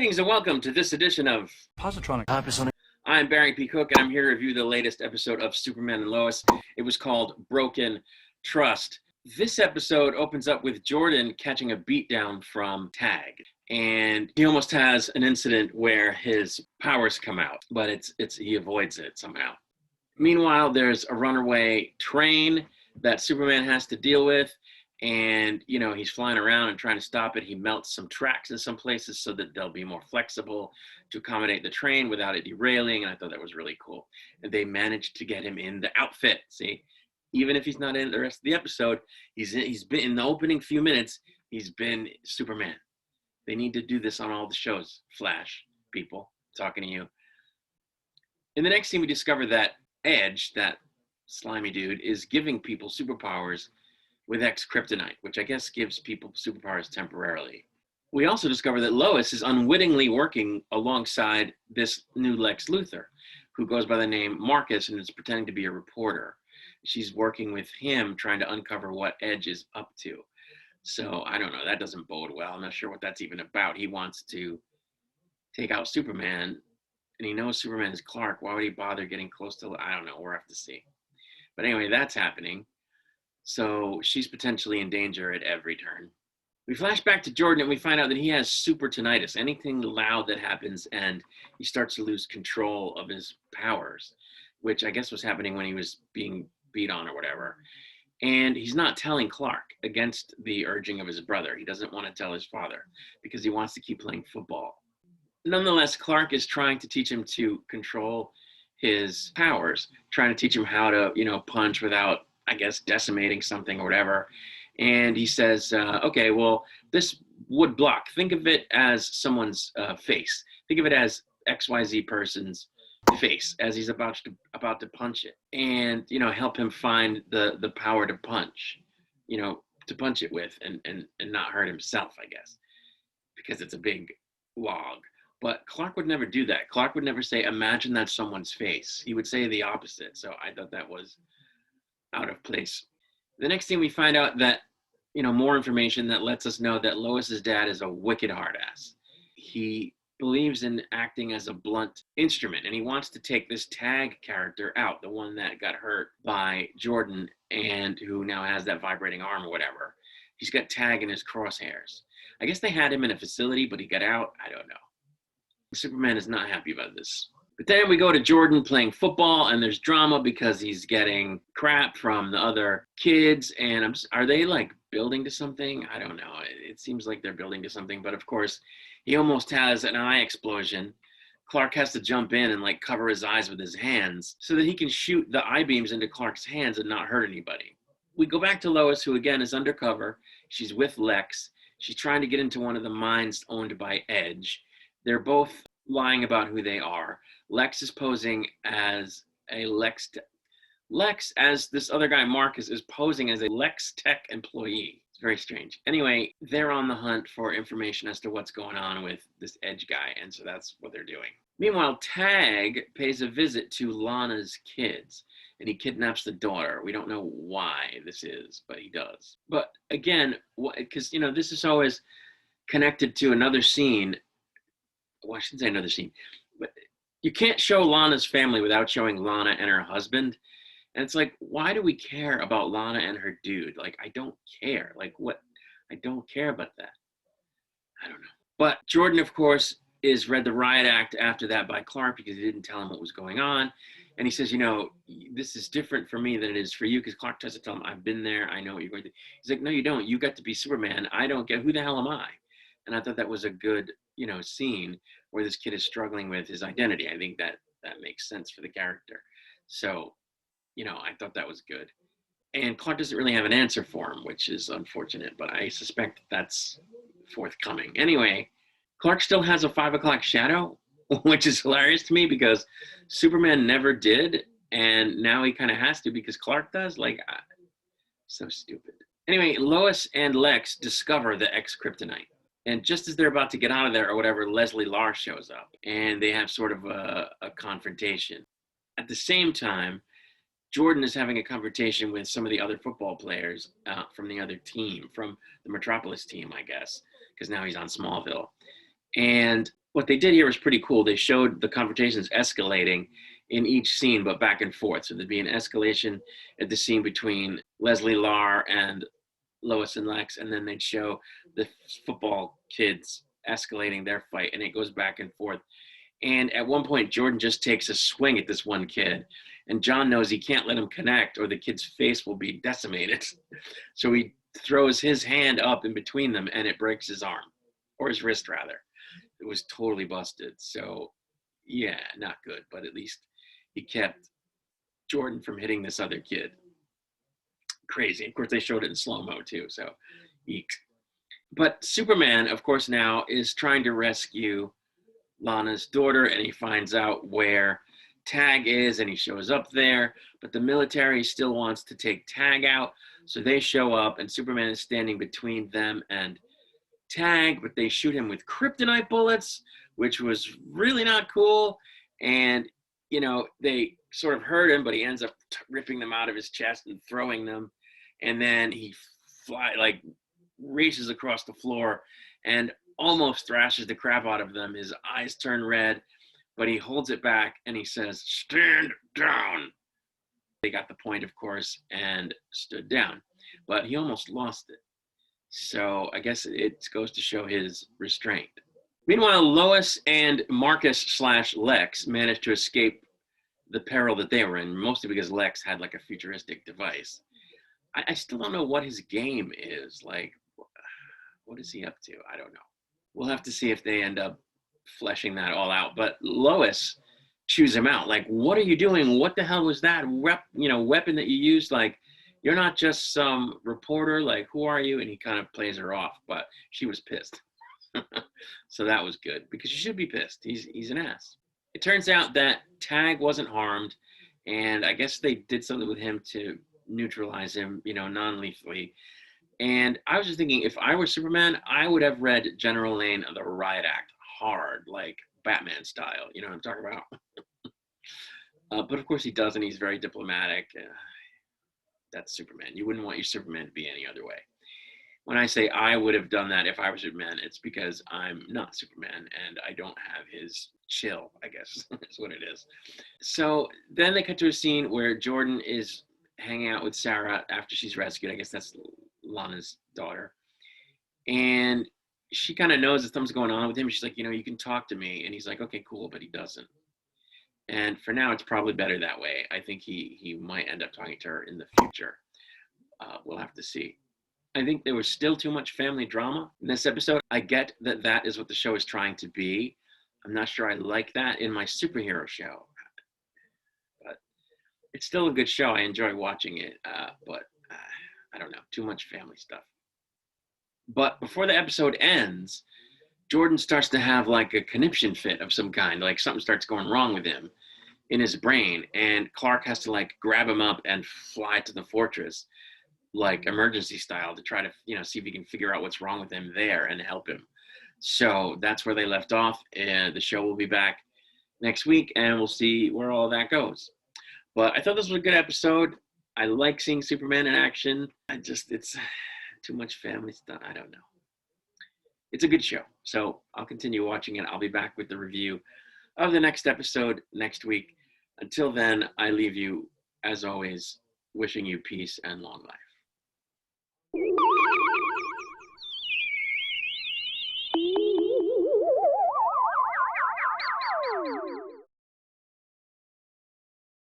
Greetings and welcome to this edition of Positronic. I'm Barry P. Cook, and I'm here to review the latest episode of Superman and Lois. It was called Broken Trust. This episode opens up with Jordan catching a beatdown from Tag, and he almost has an incident where his powers come out, but he avoids it somehow. Meanwhile, there's a runaway train that Superman has to deal with, and he's flying around and trying to stop it. He melts some tracks in some places so that they'll be more flexible to accommodate the train without it derailing, and I thought that was really cool. And they managed to get him in the outfit. See, even if he's not in the rest of the episode, he's been in the opening few minutes. He's been Superman. They need to do this on all the shows. Flash, people, talking to you. In the next scene, we discover that Edge, that slimy dude, is giving people superpowers with X-Kryptonite, which I guess gives people superpowers temporarily. We also discover that Lois is unwittingly working alongside this new Lex Luthor, who goes by the name Marcus and is pretending to be a reporter. She's working with him, trying to uncover what Edge is up to. So I don't know, that doesn't bode well. I'm not sure what that's even about. He wants to take out Superman, and he knows Superman is Clark. Why would he bother getting close to, I don't know, we'll have to see. But anyway, that's happening. So she's potentially in danger at every turn. We flash back to Jordan and we find out that he has super tinnitus. Anything loud that happens and he starts to lose control of his powers, which I guess was happening when he was being beat on or whatever. And he's not telling Clark, against the urging of his brother. He doesn't want to tell his father because he wants to keep playing football. Nonetheless, Clark is trying to teach him to control his powers, trying to teach him how to, punch without, I guess, decimating something or whatever. And he says, okay, well, this wood block, think of it as someone's face. Think of it as XYZ person's face as he's about to punch it, and help him find the power to punch, to punch it with, and not hurt himself, I guess, because it's a big log. But Clark would never do that. Clark would never say, imagine that's someone's face. He would say the opposite. So I thought that was out of place. The next thing we find out that, more information that lets us know that Lois's dad is a wicked hard ass. He believes in acting as a blunt instrument, and he wants to take this Tag character out, the one that got hurt by Jordan and who now has that vibrating arm or whatever. He's got Tag in his crosshairs. I guess they had him in a facility, but he got out. I don't know. Superman is not happy about this. But then we go to Jordan playing football, and there's drama because he's getting crap from the other kids. And are they like building to something? I don't know. It seems like they're building to something. But of course, he almost has an eye explosion. Clark has to jump in and like cover his eyes with his hands so that he can shoot the eye beams into Clark's hands and not hurt anybody. We go back to Lois, who again is undercover. She's with Lex. She's trying to get into one of the mines owned by Edge. They're both lying about who they are. Lex is posing as a Lex, as this other guy, Marcus, is posing as a Lex Tech employee. It's very strange. Anyway, they're on the hunt for information as to what's going on with this Edge guy, and so that's what they're doing. Meanwhile, Tag pays a visit to Lana's kids, and he kidnaps the daughter. We don't know why this is, but he does. But again, because, this is always connected to another scene. Well, I shouldn't say another scene, but you can't show Lana's family without showing Lana and her husband. And it's like, why do we care about Lana and her dude? Like, I don't care. Like, what? I don't care about that. I don't know. But Jordan, of course, is read the riot act after that by Clark because he didn't tell him what was going on. And he says, this is different for me than it is for you, because Clark tries to tell him, I've been there. I know what you're going through. He's like, no, you don't. You got to be Superman. I don't get, who the hell am I? And I thought that was a good, scene where this kid is struggling with his identity. I think that makes sense for the character. So, I thought that was good. And Clark doesn't really have an answer for him, which is unfortunate, but I suspect that's forthcoming. Anyway, Clark still has a 5 o'clock shadow, which is hilarious to me because Superman never did. And now he kind of has to because Clark does. So stupid. Anyway, Lois and Lex discover the X-Kryptonite. And just as they're about to get out of there or whatever, Leslie Larr shows up and they have sort of a confrontation. At the same time, Jordan is having a confrontation with some of the other football players from the other team, from the Metropolis team, I guess, because now he's on Smallville. And what they did here was pretty cool. They showed the confrontations escalating in each scene, but back and forth. So there'd be an escalation at the scene between Leslie Lar and Lois and Lex, and then they'd show the football kids escalating their fight, and it goes back and forth. And at one point, Jordan just takes a swing at this one kid, and John knows he can't let him connect or the kid's face will be decimated. So he throws his hand up in between them, and it breaks his arm, or his wrist, rather. It was totally busted. So, yeah, not good, but at least he kept Jordan from hitting this other kid. Crazy. Of course, they showed it in slow-mo, too, so eek. But Superman, of course, now is trying to rescue Lana's daughter, and he finds out where Tag is, and he shows up there, but the military still wants to take Tag out, so they show up, and Superman is standing between them and Tag, but they shoot him with kryptonite bullets, which was really not cool, and, you know, they sort of hurt him, but he ends up ripping them out of his chest and throwing them, and then he races across the floor and almost thrashes the crap out of them. His eyes turn red, but he holds it back and he says, "Stand down." They got the point, of course, and stood down, but he almost lost it. So I guess it goes to show his restraint. Meanwhile, Lois and Marcus/Lex managed to escape the peril that they were in, mostly because Lex had like a futuristic device. I still don't know what his game is. Like, what is he up to? I don't know. We'll have to see if they end up fleshing that all out. But Lois chews him out. Like, what are you doing? What the hell was that weapon that you used? Like, you're not just some reporter. Like, who are you? And he kind of plays her off, but she was pissed. So that was good, because you should be pissed. He's an ass. It turns out that Tag wasn't harmed, and I guess they did something with him to neutralize him, non-lethally. And I was just thinking, if I were Superman, I would have read General Lane of the Riot Act hard, like Batman style. You know what I'm talking about? But of course he doesn't. He's very diplomatic. That's Superman. You wouldn't want your Superman to be any other way. When I say I would have done that if I were Superman, it's because I'm not Superman and I don't have his chill, I guess, is what it is. So then they cut to a scene where Jordan is hanging out with Sarah after she's rescued. I guess that's Lana's daughter. And she kind of knows that something's going on with him. She's like, you can talk to me. And he's like, okay, cool, but he doesn't. And for now, it's probably better that way. I think he might end up talking to her in the future. We'll have to see. I think there was still too much family drama in this episode. I get that that is what the show is trying to be. I'm not sure I like that in my superhero show. But it's still a good show. I enjoy watching it. But I don't know, too much family stuff. But before the episode ends, Jordan starts to have like a conniption fit of some kind. Like something starts going wrong with him in his brain. And Clark has to like grab him up and fly to the fortress, like emergency style, to try to, see if he can figure out what's wrong with him there and help him. So that's where they left off. And the show will be back next week and we'll see where all that goes. But I thought this was a good episode. I like seeing Superman in action. It's too much family stuff. I don't know. It's a good show. So I'll continue watching it. I'll be back with the review of the next episode next week. Until then, I leave you, as always, wishing you peace and long life.